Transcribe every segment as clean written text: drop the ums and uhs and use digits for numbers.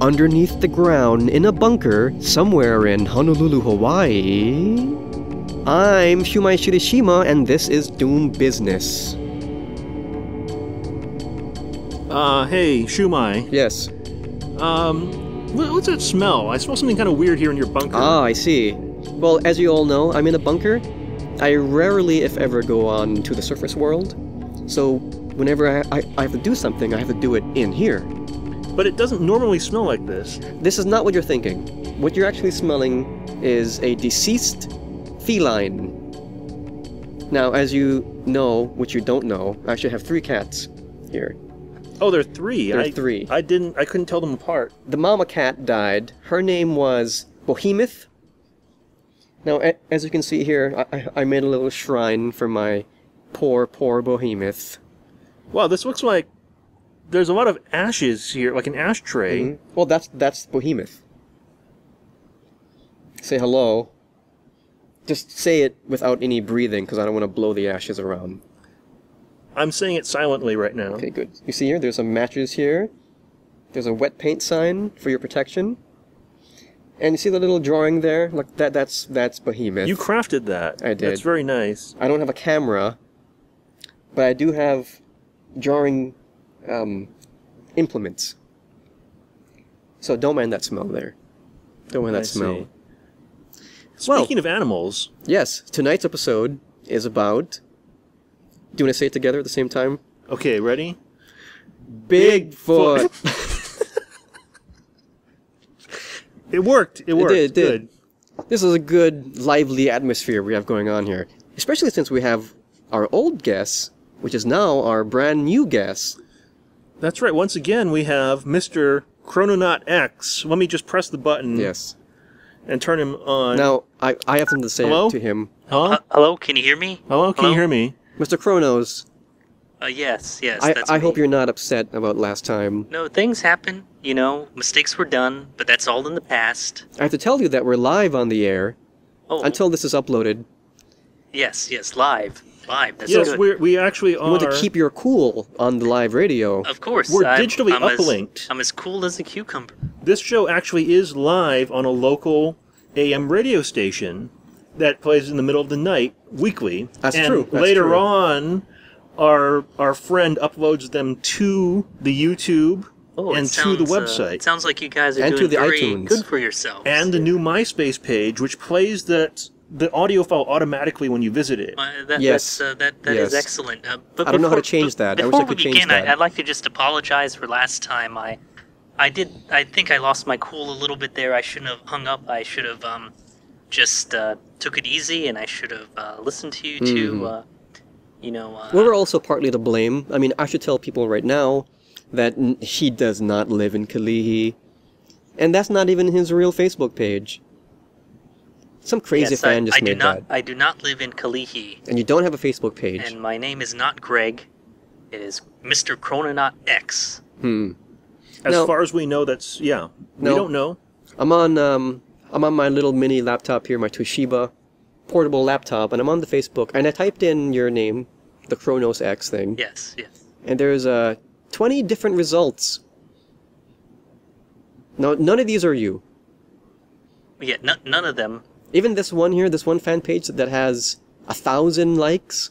underneath the ground in a bunker somewhere in Honolulu, Hawaii. I'm Shumai Shirishima, and this is Doom Business. Hey, Shumai. Yes. What's that smell? I smell something kind of weird here in your bunker. Ah, I see. Well, as you all know, I'm in a bunker. I rarely, if ever, go on to the surface world. So, whenever I have to do something, I have to do it in here. But it doesn't normally smell like this. This is not what you're thinking. What you're actually smelling is a deceased feline. Now, as you know, which you don't know, I actually have 3 cats here. Oh, there are 3. There are 3. I couldn't tell them apart. The mama cat died. Her name was Behemoth. Now, as you can see here, I made a little shrine for my poor Behemoth. Wow, this looks like there's a lot of ashes here, like an ashtray. Mm-hmm. Well, that's Behemoth. Say hello. Just say it without any breathing, because I don't want to blow the ashes around. I'm saying it silently right now. Okay, good. You see here, there's some matches here. There's a wet paint sign for your protection. And you see the little drawing there? Look, that's Behemoth. You crafted that. I did. That's very nice. I don't have a camera, but I do have drawing implements. So don't mind that smell there. Don't mind that smell. Speaking of animals... Yes, tonight's episode is about... Do you want to say it together at the same time? Okay, ready? Bigfoot! It worked. It worked. It did. Good. This is a good, lively atmosphere we have going on here. Especially since we have our old guest, which is now our brand new guest. That's right. Once again, we have Mr. Chrononaut X. Let me just press the button. Yes. And turn him on. Now, I have something to say to him. Hello? Hello, can you hear me? Hello, can you hear me? Mr. Kronos. Yes, that's I me. hope you're not upset about last time. No, things happen. You know, mistakes were done, but that's all in the past. I have to tell you that we're live on the air. Oh. Until this is uploaded. Yes, live. That's yes, good. we actually are... You want to keep your cool on the live radio. Of course. We're digitally uplinked. I'm as cool as a cucumber. This show actually is live on a local AM radio station that plays in the middle of the night, weekly. That's true. And later on, our friend uploads them to the YouTube and to the website. It sounds like you guys are doing very good for yourselves. And the new MySpace page, which plays the audio file automatically when you visit it. Yes. That is excellent. But I don't know how to change that. I wish I could change that. I'd like to just apologize for last time. I think I lost my cool a little bit there. I shouldn't have hung up. I should have just took it easy, and I should have listened to you to, we're also partly to blame. I mean, I should tell people right now that he does not live in Kalihi. And that's not even his real Facebook page. Some crazy fan just made that. I do not live in Kalihi. And you don't have a Facebook page. And my name is not Greg. It is Mr. Chrononaut X. As far as we know, that's... Yeah. We don't know. I'm on my little mini laptop here, my Toshiba portable laptop, and I'm on the Facebook, and I typed in your name, the Chronos X thing. Yes. And there's 20 different results. No, none of these are you. Yeah, none of them. Even this one here, this one fan page that has 1,000 likes.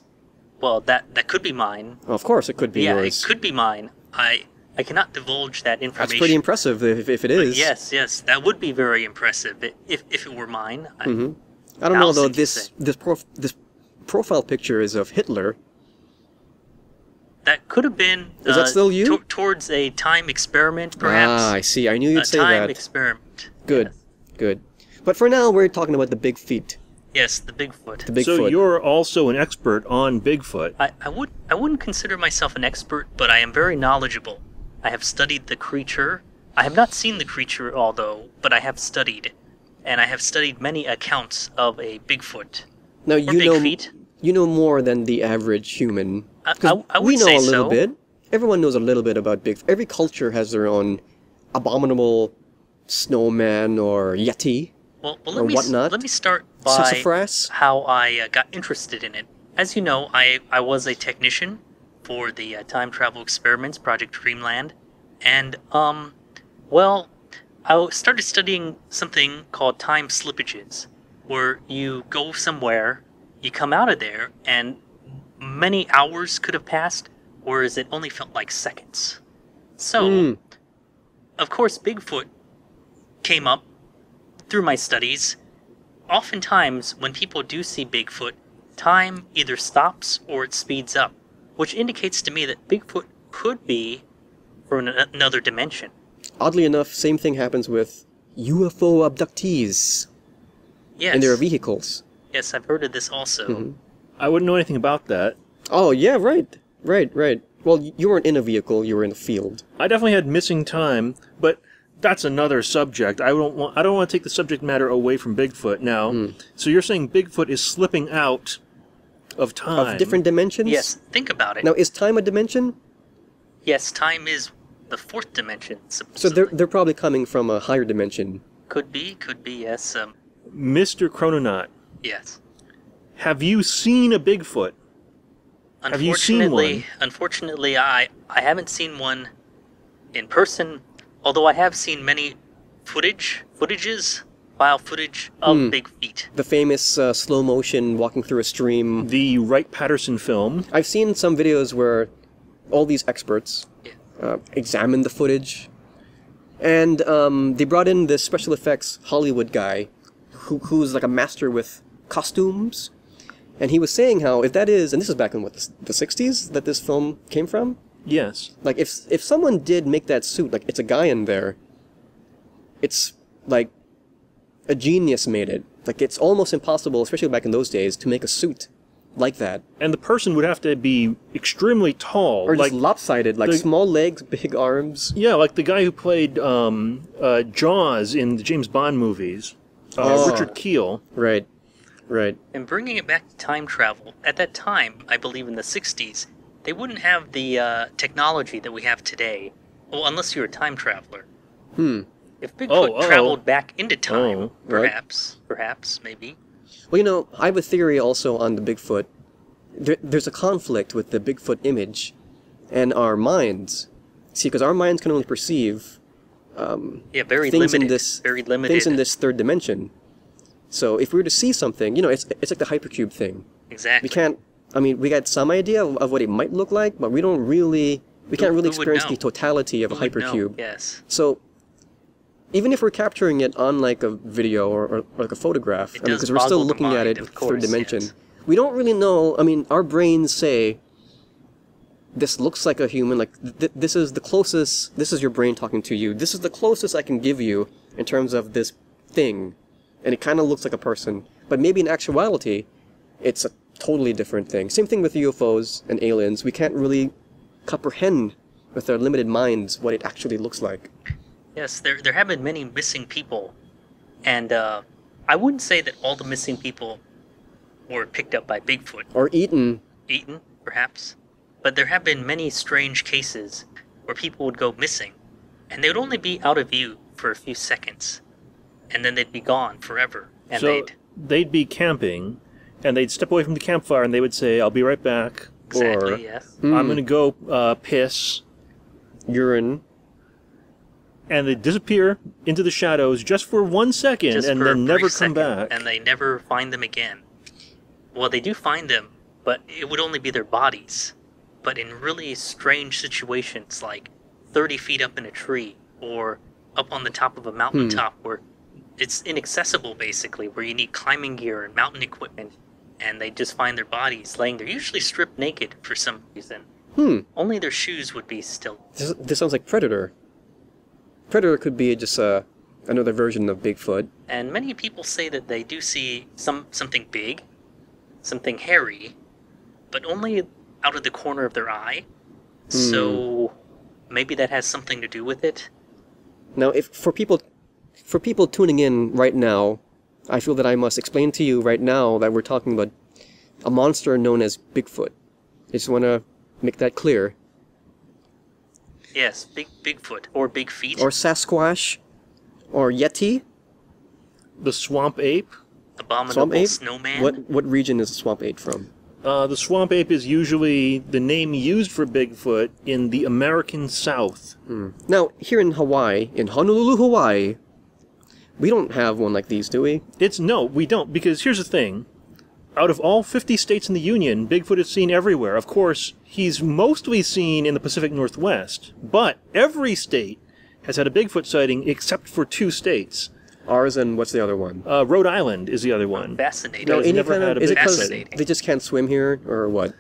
Well, that could be mine. Of course, it could be yours. Yeah, it could be mine. I cannot divulge that information. That's pretty impressive if it is. Yes, that would be very impressive if it were mine. I don't know though. This profile picture is of Hitler. That could have been. Is that still you? Towards a time experiment, perhaps. Ah, I see. I knew you'd say that. A time experiment. Good, good. But for now, we're talking about the big feet. Yes, the Bigfoot. The Bigfoot. So you're also an expert on Bigfoot. I wouldn't consider myself an expert, but I am very knowledgeable. I have studied the creature. I have not seen the creature, although, but I have studied. And I have studied many accounts of a Bigfoot. Now, you know more than the average human. I would say so. We know a little bit. Everyone knows a little bit about Bigfoot. Every culture has their own abominable snowman or yeti or whatnot. Let me start by sassafras. How I got interested in it. As you know, I was a technician for the time travel experiments, Project Dreamland. And, well, I started studying something called time slippages, where you go somewhere, you come out of there, and many hours could have passed, whereas it only felt like seconds. So, of course, Bigfoot came up through my studies. Oftentimes, when people do see Bigfoot, time either stops or it speeds up, which indicates to me that Bigfoot could be from another dimension. Oddly enough, same thing happens with UFO abductees in their vehicles. Yes, I've heard of this also. I wouldn't know anything about that. Oh, yeah, right. Well, you weren't in a vehicle, you were in a field. I definitely had missing time, but that's another subject. I don't want to take the subject matter away from Bigfoot now. So you're saying Bigfoot is slipping out of time. Of different dimensions? Yes, think about it. Now, is time a dimension? Yes, time is the fourth dimension, So they're probably coming from a higher dimension. Could be, yes. Mr. Chrononaut, Yes. have you seen a Bigfoot? Have you seen one? Unfortunately, I haven't seen one in person, although I have seen many file footage of big feet. The famous slow motion walking through a stream. The Wright-Patterson film. I've seen some videos where all these experts examined the footage, and they brought in this special effects Hollywood guy who's like a master with costumes, and he was saying how if that is, and this is back in what, the 60s that this film came from? Yes. Like if someone did make that suit, like it's a guy in there, it's like a genius made it. Like it's almost impossible, especially back in those days, to make a suit like that. And the person would have to be extremely tall. Or just lopsided, like small legs, big arms. Yeah, like the guy who played Jaws in the James Bond movies. Richard Kiel. Right. And bringing it back to time travel, at that time, I believe in the 60s, they wouldn't have the technology that we have today. Well, unless you're a time traveler. If Bigfoot traveled back into time, perhaps, maybe. Well, you know, I have a theory also on the Bigfoot. There's a conflict with the Bigfoot image and our minds. See, because our minds can only perceive very things limited. Things in this third dimension. So if we were to see something, you know, it's like the hypercube thing. Exactly. We can't. I mean, we got some idea of what it might look like, but we don't really. We can't really experience the totality of a hypercube. Yes. So even if we're capturing it on like a video or like a photograph, because we're still looking at it with third dimension, we don't really know. I mean, our brains say this looks like a human. Like this is the closest. This is your brain talking to you. This is the closest I can give you in terms of this thing. And it kind of looks like a person, but maybe in actuality, it's a totally different thing. Same thing with UFOs and aliens. We can't really comprehend with our limited minds what it actually looks like. Yes, there have been many missing people, and I wouldn't say that all the missing people were picked up by Bigfoot. Or eaten. Eaten, perhaps. But there have been many strange cases where people would go missing, and they would only be out of view for a few seconds. And then they'd be gone forever. And so they'd be camping, and they'd step away from the campfire, and they would say, "I'll be right back." Exactly, or, yes. "I'm going to go piss." Urine. And they disappear into the shadows just for 1 second, and then never come back. And they never find them again. Well, they do find them, but it would only be their bodies. But in really strange situations, like 30 feet up in a tree, or up on the top of a mountaintop where it's inaccessible, basically, where you need climbing gear and mountain equipment, and they just find their bodies laying there, usually stripped naked for some reason. Only their shoes would be still. This sounds like Predator. Predator could be just another version of Bigfoot. And many people say that they do see something big, something hairy, but only out of the corner of their eye. So maybe that has something to do with it. Now, if for people tuning in right now, I feel that I must explain to you right now that we're talking about a monster known as Bigfoot. I just want to make that clear. Yes, Bigfoot, or Big Feet. Or Sasquatch, or Yeti. The swamp ape. Abominable snowman. What region is the swamp ape from? The swamp ape is usually the name used for Bigfoot in the American South. Now, here in Hawaii, in Honolulu, Hawaii, we don't have one like these, do we? No, we don't, because here's the thing. Out of all 50 states in the Union, Bigfoot is seen everywhere. Of course, he's mostly seen in the Pacific Northwest, but every state has had a Bigfoot sighting except for 2 states. Ours and what's the other one? Rhode Island is the other one. Fascinating. No, never had a is it because Fascinating. they just can't swim here, or what?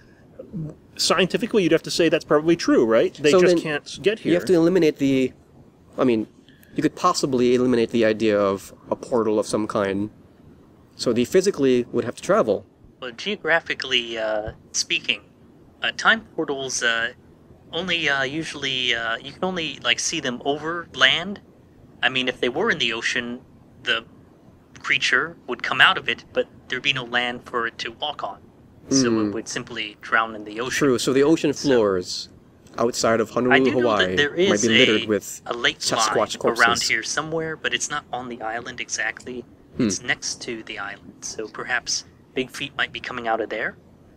Scientifically, you'd have to say that's probably true, right? They So just then can't get here. You have to eliminate the... I mean, you could possibly eliminate the idea of a portal of some kind. So they physically would have to travel. Well, geographically speaking, time portals only usually you can only see them over land. I mean, if they were in the ocean, the creature would come out of it, but there'd be no land for it to walk on, so it would simply drown in the ocean. True. So the ocean floors outside of I Honolulu, do know Hawaii, that there might is be littered with a lake Sasquatch line corpses. around here somewhere, but it's not on the island exactly. It's next to the island, so perhaps Bigfoot might be coming out of there.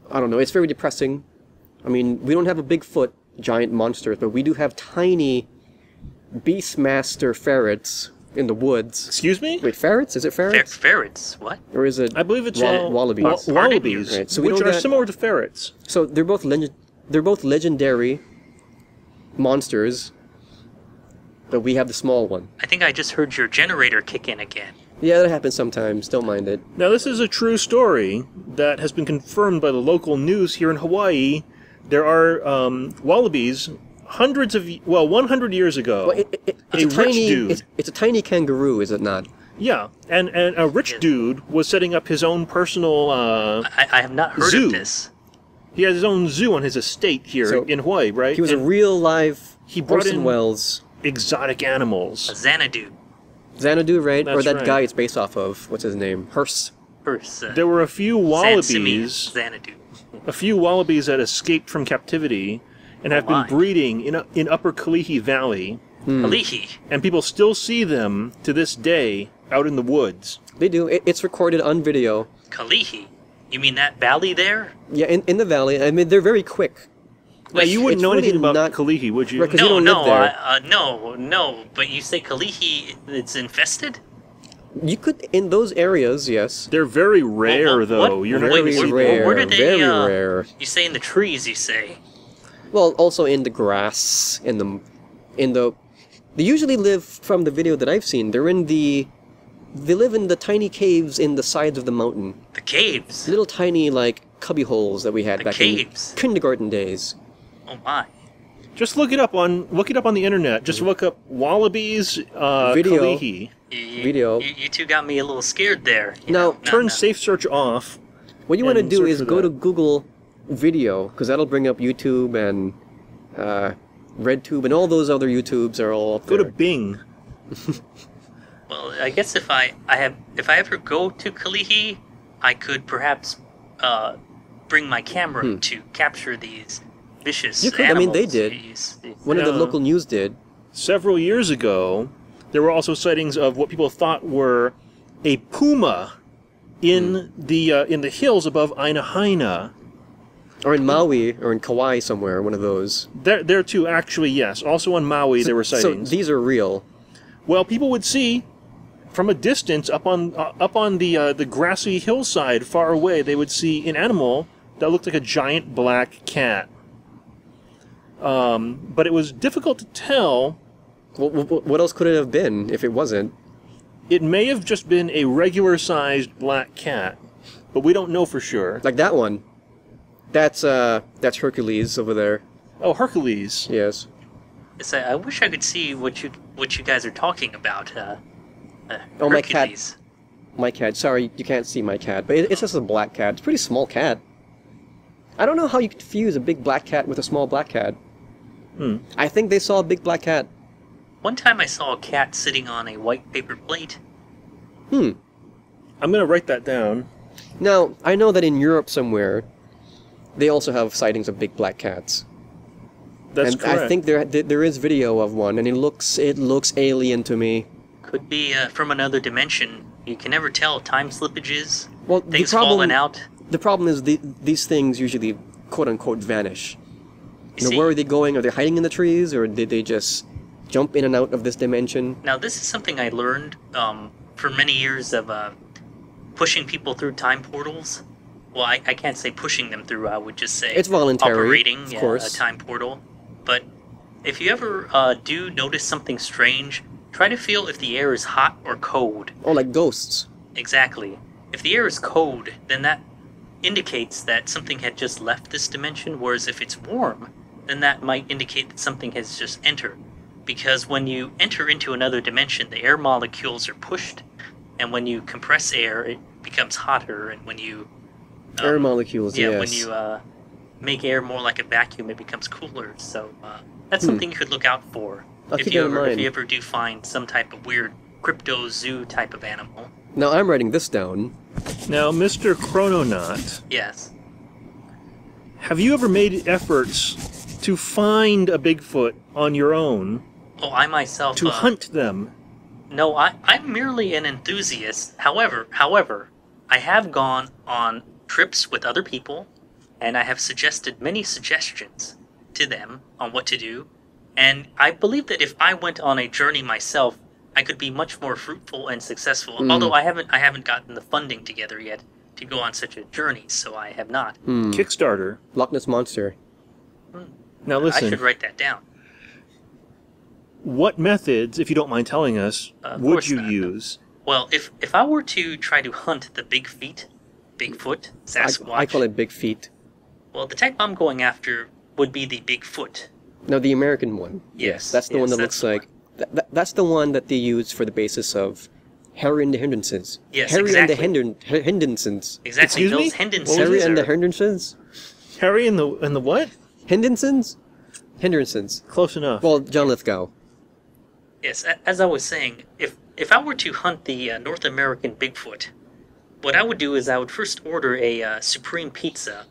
I don't know. It's very depressing. I mean, we don't have a Bigfoot giant monsters, but we do have tiny Beastmaster ferrets in the woods. Excuse me? Wait, ferrets? Is it ferrets? Ferrets? What? Or is it I believe it's wallabies? wallabies, Right, so we which don't are get- similar to ferrets. So they're both legendary monsters, but we have the small one. I think I just heard your generator kick in again. Yeah, that happens sometimes. Don't mind it. Now, this is a true story that has been confirmed by the local news here in Hawaii. There are wallabies 100 years ago. Well, it's a rich dude. It's a tiny kangaroo, is it not? Yeah, and a rich Yes. dude was setting up his own personal I have not heard zoo. of this. He has his own zoo on his estate here So, in Hawaii, right? He was a And real live he brought Orson in- Welles. exotic animals. A Xanadu. Xanadu, right? Or That's that right. guy it's based off of. What's his name? Hearst. First, There were a few wallabies, Xanadu. that escaped from captivity and have my. been breeding in Upper Kalihi Valley, Kalihi. and people still see them to this day out in the woods. They do. It's recorded on video. Kalihi? You mean that valley there? Yeah, in the valley. I mean, they're very quick. Now, you wouldn't it's know anything really about not- Kalihi, would you? Right, 'cause you don't live there. No. But you say Kalihi, it's infested? You could, in those areas, yes. They're very rare, What- though. what- You're not wait, going to see rare, where do they, very rare. You say in the trees, you say. Well, also in the grass, they usually live, from the video that I've seen, they live in the tiny caves in the sides of the mountain. The caves. Little tiny, cubby holes that we had The back caves. in kindergarten days. Oh my. Just look it up on the internet. Just look up wallabies, Video. Kalihi. Video. You two got me a little scared there. Now, Turn safe search off. What you want to and do search is for go that. to Google Video, because that'll bring up YouTube and RedTube, and all those other YouTubes are all up Go there. to Bing. Well, I guess if I ever go to Kalihi, I could perhaps bring my camera to capture these vicious You could. I mean, animals. they did. One of the Yeah. local news did. Several years ago, there were also sightings of what people thought were a puma in the hills above Ainahaina. Or in Maui, or in Kauai somewhere, one of those. There too, actually, yes. Also on Maui, there were sightings. So these are real. Well, people would see from a distance up on the grassy hillside far away. They would see an animal that looked like a giant black cat. But it was difficult to tell. What else could it have been if it wasn't? It may have just been a regular-sized black cat, but we don't know for sure. Like that one. That's Hercules over there. Oh, Hercules. Yes. I wish I could see what you guys are talking about. Oh, my cat. Hercules. My cat. Sorry, you can't see my cat, but it's just a black cat. It's a pretty small cat. I don't know how you could fuse a big black cat with a small black cat. I think they saw a big black cat. One time I saw a cat sitting on a white paper plate. I'm going to write that down. Now, I know that in Europe somewhere, they also have sightings of big black cats. That's and correct. I think there is video of one, and it looks alien to me. Could be from another dimension. You can never tell. Time slippages, Well, things falling out. the problem is these things usually, quote-unquote, vanish. You know, where are they going? Are they hiding in the trees, or did they just jump in and out of this dimension? Now, this is something I learned for many years of pushing people through time portals. Well, I can't say pushing them through, I would just say it's voluntary, operating of course. A time portal. But if you ever do notice something strange, try to feel if the air is hot or cold. Oh, like ghosts. Exactly. If the air is cold, then that indicates that something had just left this dimension, whereas if it's warm, then that might indicate that something has just entered. Because when you enter into another dimension, the air molecules are pushed, and when you compress air, it becomes hotter, and when you... air molecules, yeah, yes. when you make air more like a vacuum, it becomes cooler, so that's something you could look out for. I'll keep that in mind. If you ever do find some type of weird crypto-zoo type of animal. Now, I'm writing this down. Now, Mr. Chrononaut, Yes. have you ever made efforts to find a Bigfoot on your own? Oh, I myself... To hunt them? No, I'm merely an enthusiast. However, I have gone on trips with other people, and I have suggested many suggestions to them on what to do. And I believe that if I went on a journey myself, I could be much more fruitful and successful. Although I haven't gotten the funding together yet to go on such a journey, so I have not. Kickstarter. Loch Ness Monster. Now listen. I should write that down. What methods, if you don't mind telling us, would you not. use? Well, if I were to try to hunt the Bigfoot, Sasquatch... I call it big feet. Well, the type I'm going after would be the Bigfoot. No, the American one. Yes. That's the one that looks like... That's the one that they use for the basis of Harry and the Hendersons. Yes, Harry exactly. and the Hendersons. Exactly, Excuse those me? Hendersons Harry and the are... Hendersons? Harry and the what? Hendersons? Hendersons. Close enough. Well, John Lithgow. Yes, as I was saying, if I were to hunt the North American Bigfoot, what I would do is I would first order a supreme pizza,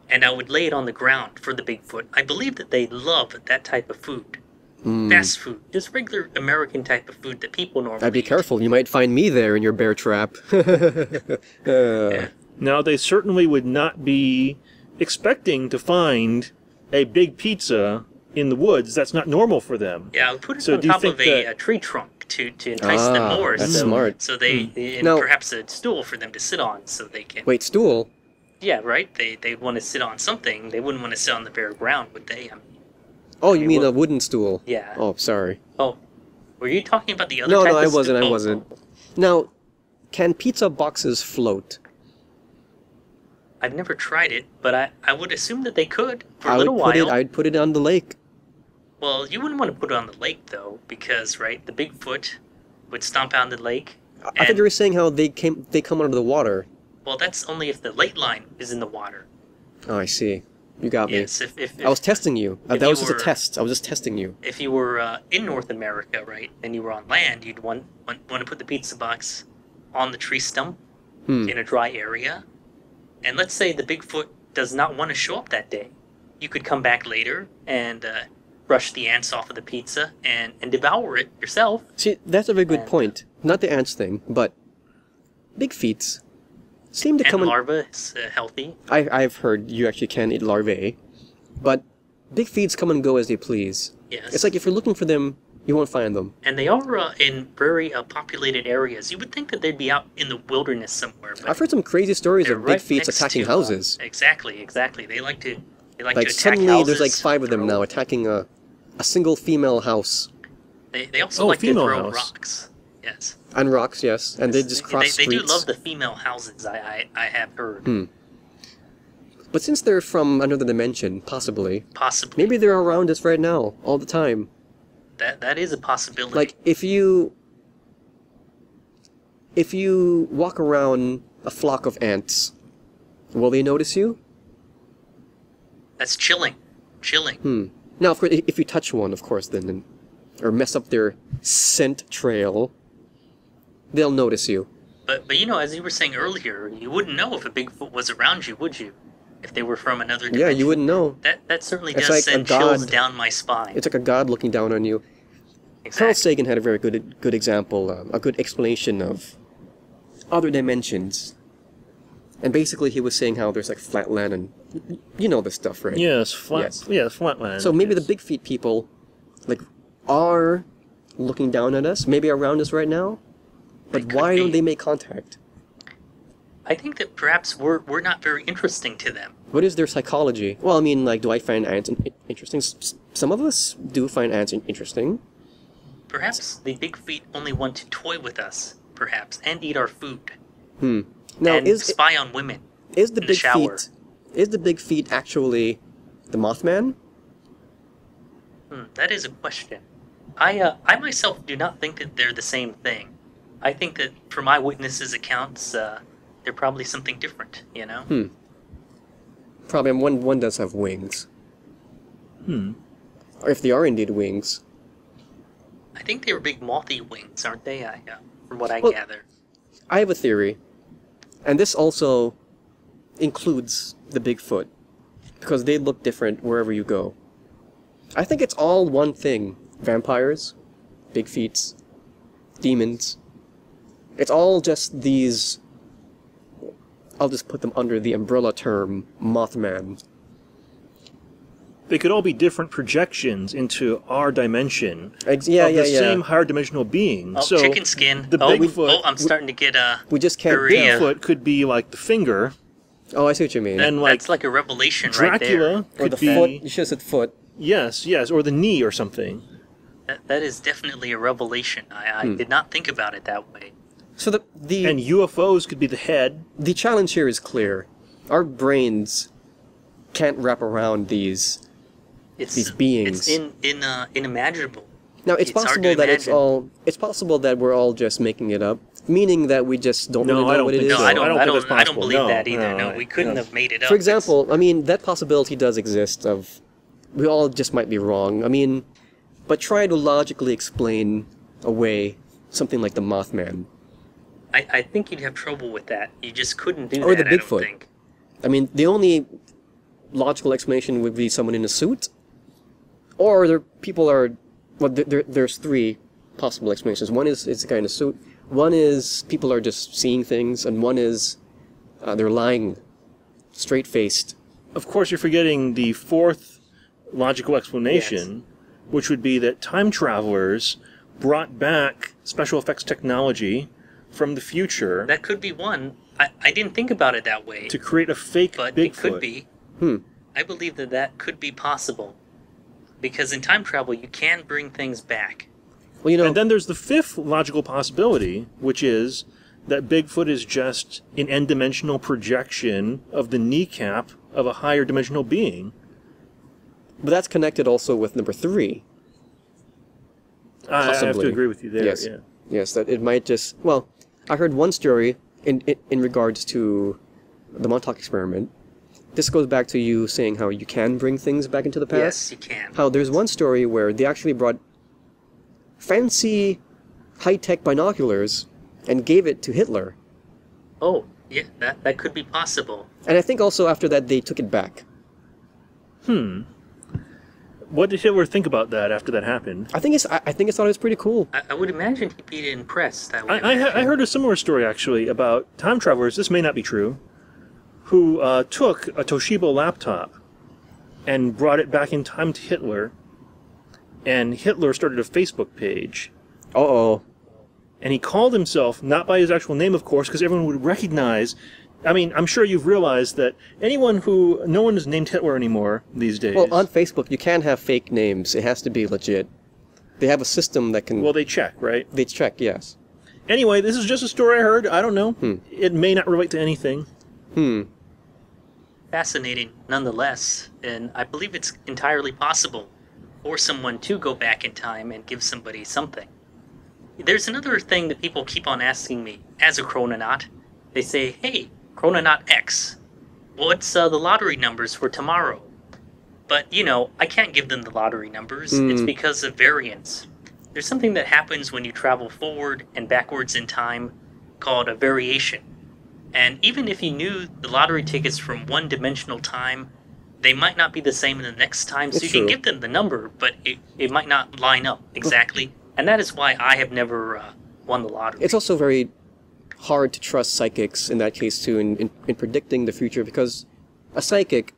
and I would lay it on the ground for the Bigfoot. I believe that they love that type of food. Fast food. Just regular American type of food that people normally I'd be eat. careful. You might find me there in your bear trap. Yeah. Now, they certainly would not be expecting to find a big pizza in the woods. That's not normal for them. Yeah, I would put it So on do you top of think a tree trunk to entice them more. That's so, smart. So and Now- perhaps a stool for them to sit on so they can... Wait, stool? Yeah, right? They want to sit on something. They wouldn't want to sit on the bare ground, would they? I mean, Oh, you mean a wooden stool? yeah. Oh, sorry. Oh, were you talking about the other No, type no, of I wasn't. stool? I wasn't. Now, can pizza boxes float? I've never tried it, but I would assume that they could for a I little would while. I'd put it on the lake. Well, you wouldn't want to put it on the lake, though, because, right, the Bigfoot would stomp out in the lake. I thought you were saying how they come out of the water. Well, that's only if the lake line is in the water. Oh, I see. You got me. Yes, if I was testing you. if That you was just a were- test. I was just testing you. if you were in North America, right, and you were on land, you'd want to put the pizza box on the tree stump in a dry area. And let's say the Bigfoot does not want to show up that day. You could come back later and brush the ants off of the pizza and devour it yourself. See, that's a very good And, point. Not the ants thing, but big feet seem to And come in... larva is healthy. I've heard you actually can eat larvae, but big feeds come and go as they please. Yes. It's like if you're looking for them, you won't find them. And they are in very populated areas. You would think that they'd be out in the wilderness somewhere. But I've heard some crazy stories they're of right big feet next attacking to, houses. Exactly. They like to Like to attack suddenly houses. there's like 5 of them throw- now attacking a single female house. They also Oh, like to female throw house. rocks. Yes. And rocks, yes. And they just cross They streets. do love the female houses, I have heard. But since they're from another dimension, possibly, Possibly. maybe they're around us right now, all the time. That is a possibility. Like, if you walk around a flock of ants, will they notice you? That's chilling. Now, of course, if you touch one, of course, then, or mess up their scent trail, they'll notice you. But as you were saying earlier, you wouldn't know if a Bigfoot was around you, would you? If they were from another dimension. Yeah, you wouldn't know. That certainly It's does like a send chills god. down my spine. It's like a god looking down on you. Carl Exactly. Sagan had a very good example, a good explanation of other dimensions. And basically he was saying how there's like flatland and you know this stuff, right? Yes, Yes. flatland. So maybe the Big Feet people like are looking down at us, maybe around us right now. But why don't they make contact? I think that perhaps we're not very interesting to them. What is their psychology? Well, I mean, like, do I find ants interesting? Some of us do find ants interesting. Perhaps the Big Feet only want to toy with us, perhaps, and eat our food. Now, and spy on women. Is the in Big the shower. Feet? Is the Big Feet actually the Mothman? That is a question. I myself do not think that they're the same thing. I think that from eyewitnesses' accounts, they're probably something different, you know? Probably one does have wings. Or if they are indeed wings. I think they were big mothy wings, aren't they? From what I gather. I have a theory. And this also includes the Bigfoot. Because they look different wherever you go. I think it's all one thing. Vampires, Big Feets, demons. It's all just these... I'll just put them under the umbrella term Mothman. They could all be different projections into our dimension Yeah, of yeah, the yeah. same higher dimensional being. Oh, So chicken skin. the Bigfoot, I'm starting to get We just can't... Very, Bigfoot could be like the finger, Oh, I see what you mean. and like that's like a revelation right Dracula or the could be foot. You should have said foot. yes, or the knee or something. there. That is definitely a revelation. I did not think about it that way. So the And UFOs could be the head. the challenge here is clear. Our brains can't wrap around these beings. It's inimaginable. Now it's hard to possible that imagine. it's possible that we're all just making it up, meaning that we just don't No, really I know don't what it think is. so. No, I don't think that's I don't possible. believe No, that either. no, No, we couldn't have made it up. For example, I mean that possibility does exist of we all just might be wrong. I mean, but try to logically explain away something like the Mothman I think you'd have trouble with that. You just couldn't do or that. the I don't Bigfoot. think. I mean, the only logical explanation would be someone in a suit, or there's three possible explanations. One is it's a guy in a suit. One is people are just seeing things, and one is they're lying, straight-faced. Of course, you're forgetting the fourth logical explanation, which would be that time travelers brought back special effects technology from the future That could be one. I didn't think about it that way, to create a fake but Bigfoot. it could be. I believe that could be possible. Because in time travel, you can bring things back. Well, you know, And then there's the fifth logical possibility, which is that Bigfoot is just an n-dimensional projection of the kneecap of a higher dimensional being. but that's connected also with number 3. I have to Possibly. agree with you there. Yes. Yeah. Yes, that it might just... Well, I heard one story in regards to the Montauk experiment. This goes back to you saying how you can bring things back into the past. Yes, you can. How there's one story where they actually brought fancy high-tech binoculars and gave it to Hitler. Oh, yeah, that could be possible. And I think also after that they took it back. What did Hitler think about that after that happened? I think I thought it was pretty cool. I would imagine he'd be impressed. I heard a similar story, actually, about time travelers, this may not be true, who took a Toshiba laptop and brought it back in time to Hitler, and Hitler started a Facebook page. Uh-oh. And he called himself, not by his actual name, of course, because everyone would recognize... I mean, I'm sure you've realized that no one is named Hitler anymore these days. Well, on Facebook, you can have fake names. It has to be legit. They have a system that can... Well, they check, right? They check, yes. Anyway, this is just a story I heard. I don't know. It may not relate to anything. Fascinating, nonetheless, and I believe it's entirely possible for someone to go back in time and give somebody something. There's another thing that people keep on asking me as a chrononaut. They say, hey, Chrononaut X, what's the lottery numbers for tomorrow? But, I can't give them the lottery numbers. It's because of variance. There's something that happens when you travel forward and backwards in time called a variation. And even if you knew the lottery tickets from one-dimensional time, they might not be the same in the next time. So you can give them the number, but it might not line up exactly. And that is why I have never won the lottery. It's also very hard to trust psychics in that case too, in predicting the future, because a psychic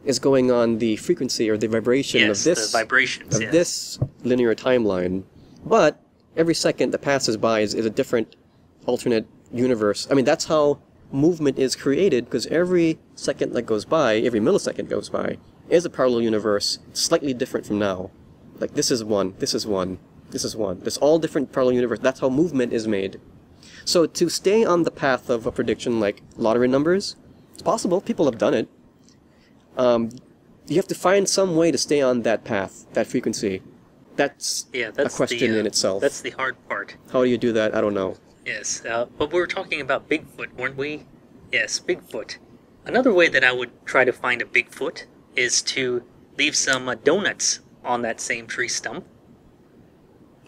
is going on the frequency or the vibration of this the vibrations, this linear timeline, but every second that passes by is a different alternate universe. I mean, that's how movement is created, because every second that goes by, every millisecond goes by, is a parallel universe slightly different from now. Like, this is one, this is one, this is one. There's all different parallel universe. That's how movement is made. So to stay on the path of a prediction like lottery numbers, it's possible. People have done it. You have to find some way to stay on that path, that frequency. That's a question in itself. That's the hard part. How do you do that? I don't know. Yes, but we were talking about Bigfoot, weren't we? Yes, Bigfoot. Another way that I would try to find a Bigfoot is to leave some donuts on that same tree stump.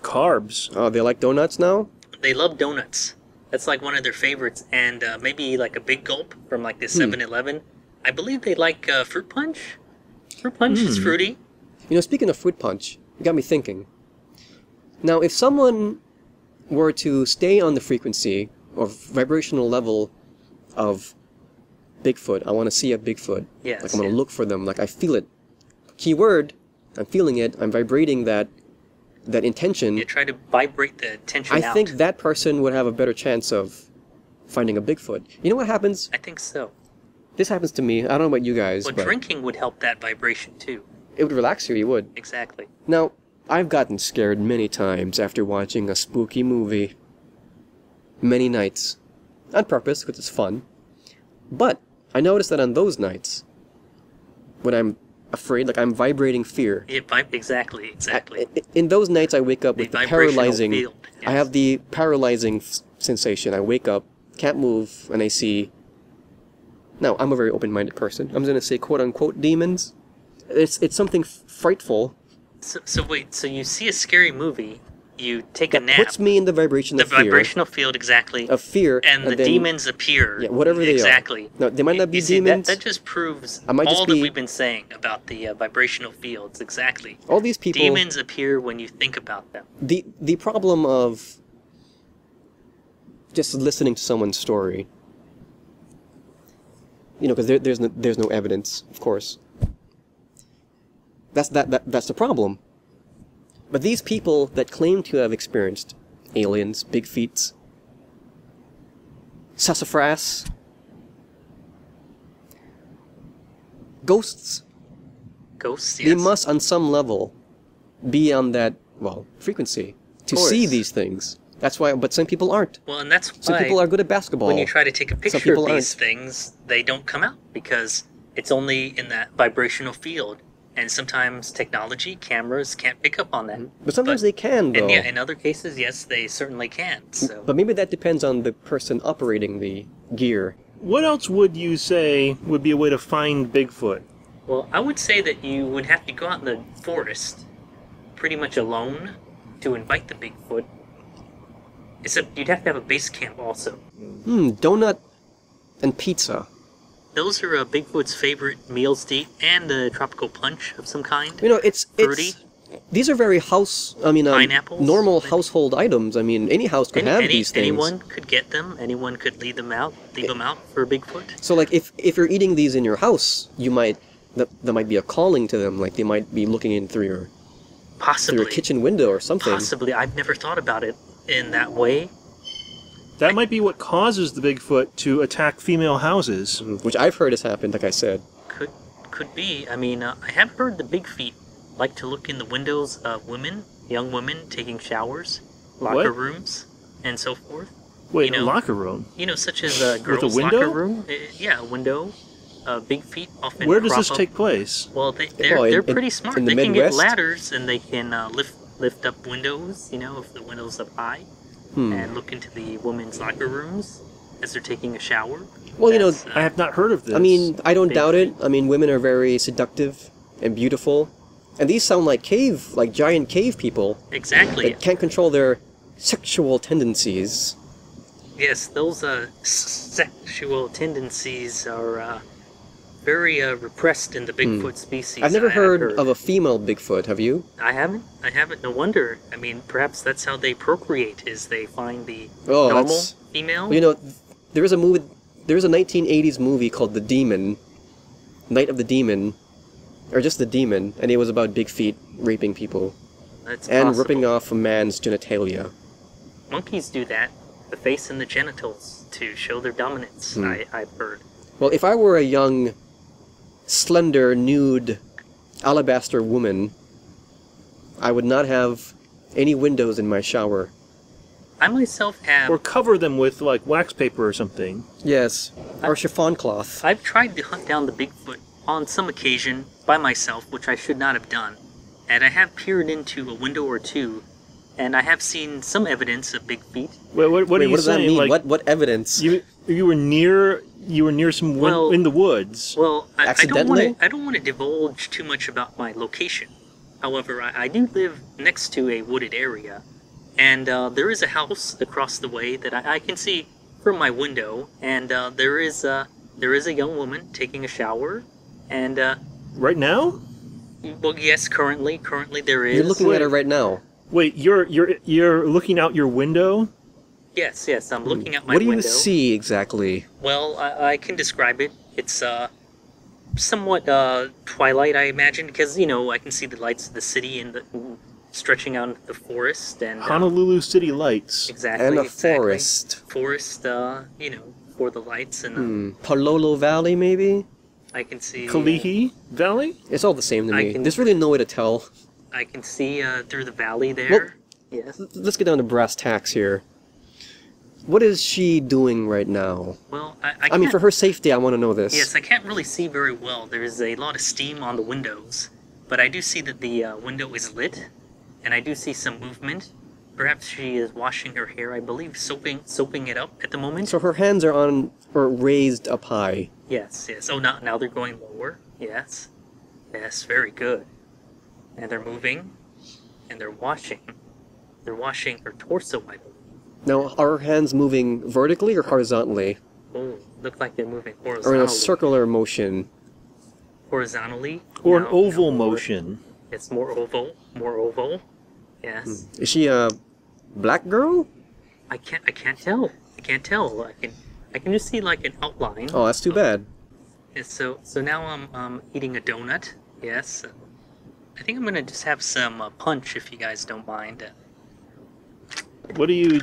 Carbs. Oh, they like donuts now? They love donuts. That's like one of their favorites, and maybe like a big gulp from like the 7-Eleven. I believe they like fruit punch. Fruit punch is fruity. You know, speaking of fruit punch, you got me thinking. Now, if someone were to stay on the frequency or vibrational level of Bigfoot, I want to see a Bigfoot. Yes. Like, I'm going to look for them. Like, I feel it. Keyword, I'm feeling it. I'm vibrating that intention. You try to vibrate the tension out. I think that person would have a better chance of finding a Bigfoot. You know what happens? I think so. This happens to me. I don't know about you guys, Well, but drinking would help that vibration too. it would relax you. You would. Exactly. Now, I've gotten scared many times after watching a spooky movie. Many nights. On purpose, because it's fun. But I noticed that on those nights, when I'm afraid, like I'm vibrating fear. Exactly. In those nights, I wake up with the paralyzing. Field, yes. I have the paralyzing sensation. I wake up, can't move, and I see. Now, I'm a very open-minded person. I'm going to say quote-unquote demons. It's something frightful. So wait, so you see a scary movie, you take a nap. Puts me in the vibration of fear. The vibrational field, exactly. Of fear. And the then, demons appear. Yeah, whatever they exactly. are. Now, they might not be you see, demons. That just proves I might all just that be- we've been saying about the vibrational fields. Exactly. All these people. Demons appear when you think about them. The problem of just listening to someone's story. You know, because there's no evidence, of course. That's the problem. But these people that claim to have experienced aliens, Bigfeets, sassafras, Ghosts, yes. they must, on some level, be on that, frequency to see these things. That's why, but some people aren't. Well, and that's why Some people are good at basketball. when you try to take a picture people of these aren't. things, they don't come out because it's only in that vibrational field. And sometimes technology, cameras can't pick up on that. But sometimes they can, though. And yeah, in other cases, yes, they certainly can. So. But maybe that depends on the person operating the gear. What else would you say would be a way to find Bigfoot? Well, I would say that you would have to go out in the forest pretty much alone to invite the Bigfoot. Except you'd have to have a base camp also. Donut and pizza. Those are Bigfoot's favorite meals to eat, and a tropical punch of some kind. You know, it's Fruity. These are very Pineapples, normal maybe. household items. I mean, any house could have these things. Anyone could get them. Anyone could leave them out for Bigfoot. So, like, if you're eating these in your house, you might there might be a calling to them. Like, they might be looking in through your Possibly. kitchen window or something. Possibly. I've never thought about it in that way. That might be what causes the Bigfoot to attack female houses. Which I've heard has happened, like I said. Could be. I mean, I have heard the Bigfeet like to look in the windows of young women taking showers, locker rooms, and so forth. Wait, a locker room? You know, such as a girl's window? locker room. Yeah, a window. Bigfeet often Where does crop this up. take place? Well, they're pretty smart. in the They can get Midwest? ladders and they can lift up windows, you know, if the window's up high, and look into the women's locker rooms as they're taking a shower. Well, you know, That's, I have not heard of this. I mean, I don't doubt it. Bigfoot. I mean, women are very seductive and beautiful. And these sound like giant cave people exactly. that can't control their sexual tendencies. Yes, those sexual tendencies are very repressed in the Bigfoot species. I've never I heard of a female Bigfoot, have you? I haven't. No wonder. I mean, perhaps that's how they procreate, is they find the Oh, normal that's female? Well, you know, there was a movie. There was a 1980s movie called The Demon, Night of the Demon, or just The Demon, and it was about big feet raping people That's and possible. ripping off a man's genitalia. Monkeys do that. The face and the genitals to show their dominance, I've heard. Well, if I were a young, slender, nude, alabaster woman, I would not have any windows in my shower. I myself have... Or cover them with, like, wax paper or something. Yes, or chiffon cloth. I've tried to hunt down the Bigfoot on some occasion by myself, which I should not have done. And I have peered into a window or two, and I have seen some evidence of big feet. Wait, what are you does that saying? mean? Like, What evidence? you were near some in the woods. Well, I Accidentally? don't want to divulge too much about my location. However, I do live next to a wooded area, and there is a house across the way that I can see from my window, and there is a young woman taking a shower, and Right now? well, yes, currently there is. You're looking at her right now. Wait, you're looking out your window? Yes, I'm looking out my What do window. you see exactly? Well, I can describe it. It's somewhat twilight, I imagine, because I can see the lights of the city and stretching out into the forest and Honolulu City Lights. exactly And a exactly. forest. Forest, for the lights and Palolo Valley, maybe? I can see Kalihi Valley? It's all the same to I me. can- There's really no way to tell. I can see through the valley there. Yes. Let's get down to brass tacks here. What is she doing right now? Well, I mean, for her safety, I want to know this. Yes, I can't really see very well. There's a lot of steam on the windows, but I do see that the window is lit, and I do see some movement. Perhaps she is washing her hair, I believe, soaping it up at the moment. So her hands are on, or raised up high. Yes. Oh, now they're going lower. Yes, very good. And they're moving, and they're washing. They're washing her torso, I believe. Now, are her hands moving vertically or horizontally? Oh, look like they're moving Or horizontally. in a circular motion? Horizontally. Or an No, oval no, motion? It's more oval. Yes. Is she a black girl? I can't tell. I can just see like an outline. Oh, that's too bad. And so now I'm eating a donut. Yes. I think I'm gonna just have some punch if you guys don't mind. What do you...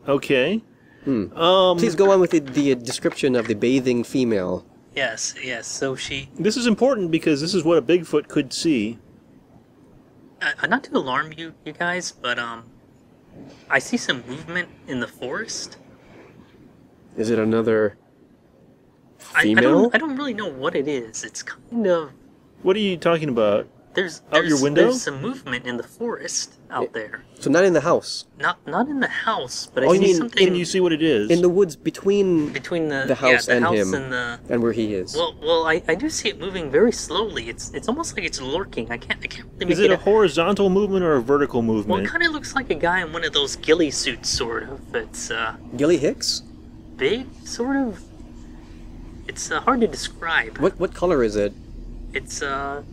Okay. Please go on with the description of the bathing female. Yes. So she. This is important because this is what a Bigfoot could see. Not to alarm you guys, but I see some movement in the forest. Is it another female? I don't really know what it is. It's kind of. What are you talking about? There's your window? There's some movement in the forest out there. So not in the house. Not in the house, but Oh, I you see mean something Can you see what it is? In the woods between between the house and him. and the. and where he is. Well, I do see it moving very slowly. It's almost like it's lurking. I can't really make Is it a out. horizontal movement or a vertical Well, movement? it kind of looks like a guy in one of those ghillie suits, sort of. It's Gilly Hicks? big, sort of. It's hard to describe. What color is it? It's a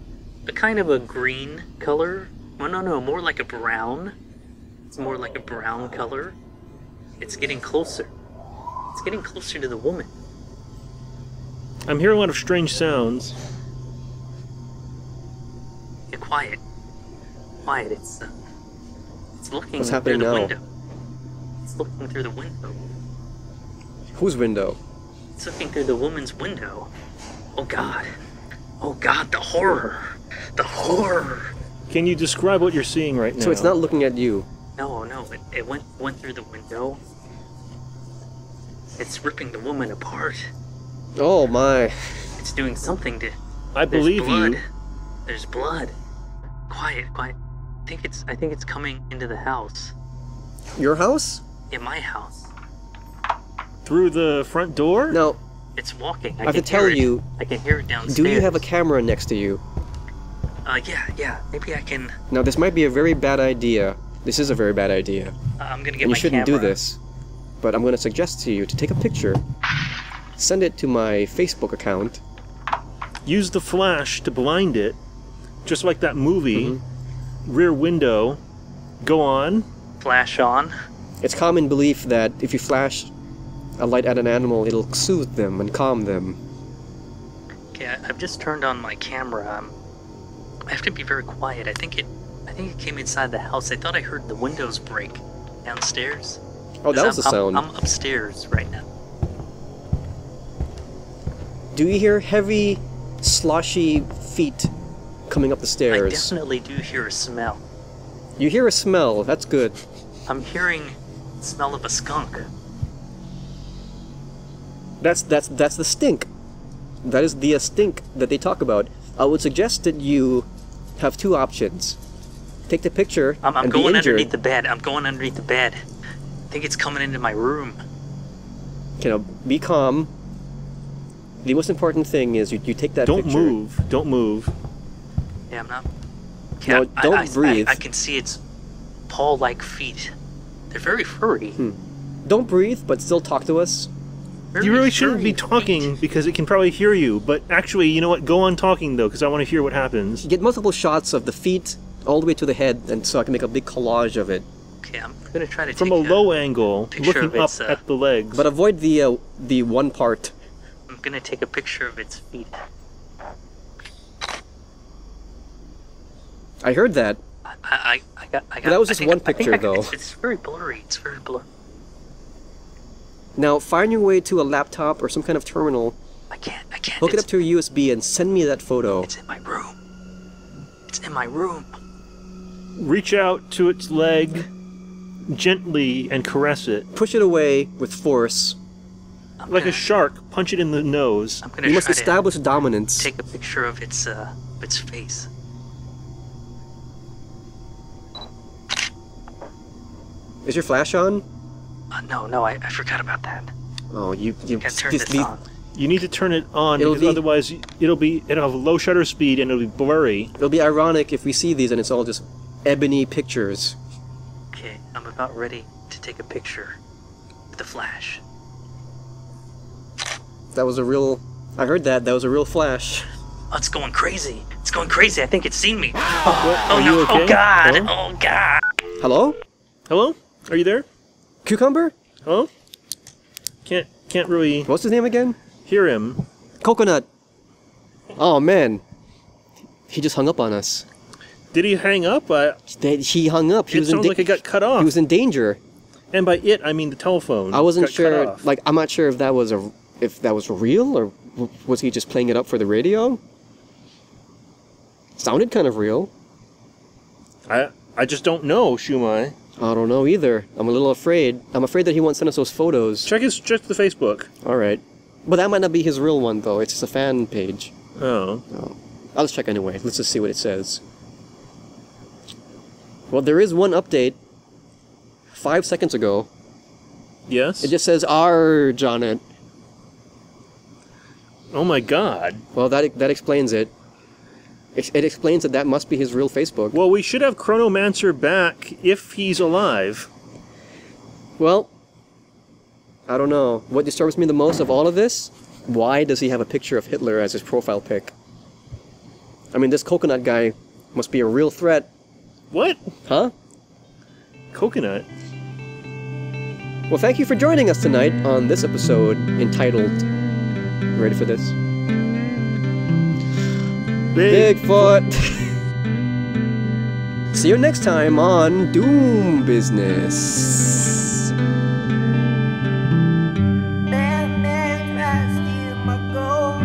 kind of a green color. Well, no, more like a brown. It's more like a brown color. It's getting closer. It's getting closer to the woman. I'm hearing a lot of strange sounds. Yeah, quiet. It's looking What's through happening the now? window. It's looking through the window. Whose window? It's looking through the woman's window. Oh God, the horror. The horror. Can you describe what you're seeing right now? So it's not looking at you. No, it went through the window. It's ripping the woman apart. Oh my. It's doing something to. I believe blood. you. There's blood. Quiet. I think it's coming into the house. Your house? In my house. Through the front door? Oh, Now, It's walking. I have to tell you, I can hear it downstairs. do you have a camera next to you? Yeah. Maybe I can. Now, this might be a very bad idea. This is a very bad idea. I'm gonna get And my you shouldn't camera. do this. But I'm going to suggest to you to take a picture, send it to my Facebook account. Use the flash to blind it, just like that movie. Mm-hmm. Rear window. Go on. Flash on. It's common belief that if you flash a light at an animal, it'll soothe them and calm them. Okay, I've just turned on my camera. I have to be very quiet. I think it came inside the house. I thought I heard the windows break downstairs. Oh, that was the sound. I'm upstairs right now. Do you hear heavy, sloshy feet coming up the I stairs? definitely do hear a smell. You hear a smell. That's good. I'm hearing the smell of a skunk. That's the stink. That is the stink that they talk about. I would suggest that you have two options. Take the picture I'm and going be injured. underneath the bed. I'm going underneath the bed. I think it's coming into my room. You know, be calm. The most important thing is you take that Don't picture. move. Don't move. Yeah, I'm not. No, don't breathe. I can see its paw-like feet. They're very furry. Don't breathe, but still talk to us. Very You really shouldn't be furry talking feet. because it can probably hear you. But actually, you know what? Go on talking though, because I want to hear what happens. Get multiple shots of the feet all the way to the head, and so I can make a big collage of it. Okay, I'm gonna try to From take a low angle, picture looking of up its, at the legs. But avoid the one part. I'm gonna take a picture of its feet. I heard that. I got. But that was just one picture, though. It's very blurry. It's very blurry. Now find your way to a laptop or some kind of terminal. I can't. Hook it up to a USB and send me that photo. It's in my room. It's in my room. Reach out to its leg gently and caress it. Push it away with force. Like a shark, punch it in the nose. I'm gonna You must try to establish dominance. take a picture of its face. Is your flash on? No, I forgot about that. Oh, you Gotta turn this on. You need to turn it on It'll because be- otherwise it'll have a low shutter speed and it'll be blurry. It'll be ironic if we see these and it's all just ebony pictures. Okay, I'm about ready to take a picture with the flash. That was a real... I heard that. That was a real flash. Oh, it's going crazy. It's going crazy. I think it's seen me. What? Oh Are no! you okay? Oh god! Huh? Oh god! Hello? Hello? Are you there? Cucumber? Hello? Can't really What's his name again? hear him. Coconut. Oh, man. He just hung up on us. Did he hang up? He hung up. He It was in sounds like it got cut off. He was in danger. And by it, I mean the telephone. I wasn't got cut sure. off. Like, I'm not sure if that was real or was he just playing it up for the radio? Sounded kind of real. I just don't know, Shumai. I don't know either. I'm a little afraid. I'm afraid that he won't send us those photos. Check the Facebook. All right. But that might not be his real one, though. It's just a fan page. Oh. I'll just check anyway. Let's just see what it says. Well, there is one update. 5 seconds ago. Yes? It just says "Arg" on it. Oh my god. Well, that explains it. It explains that must be his real Facebook. Well, we should have Chronomancer back if he's alive. Well, I don't know. What disturbs me the most of all of this? Why does he have a picture of Hitler as his profile pic? I mean, this coconut guy must be a real threat. What? Huh? Coconut? Well, thank you for joining us tonight on this episode entitled... You ready for this? Bigfoot! See you next time on Doom Business. Batman try to steal my gold,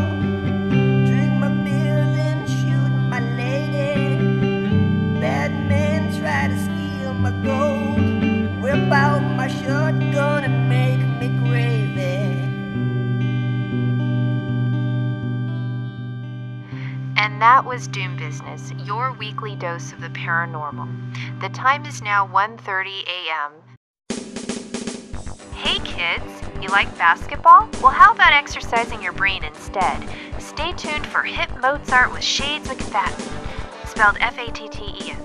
drink my beers and shoot my lady. Batman try to steal my gold, whip out my shotgun and make me crazy. And that was Doom Business, your weekly dose of the paranormal. The time is now 1:30 a.m. Hey kids, you like basketball? Well, how about exercising your brain instead? Stay tuned for Hip Mozart with Shades McFadden, spelled F-A-T-T-E-N.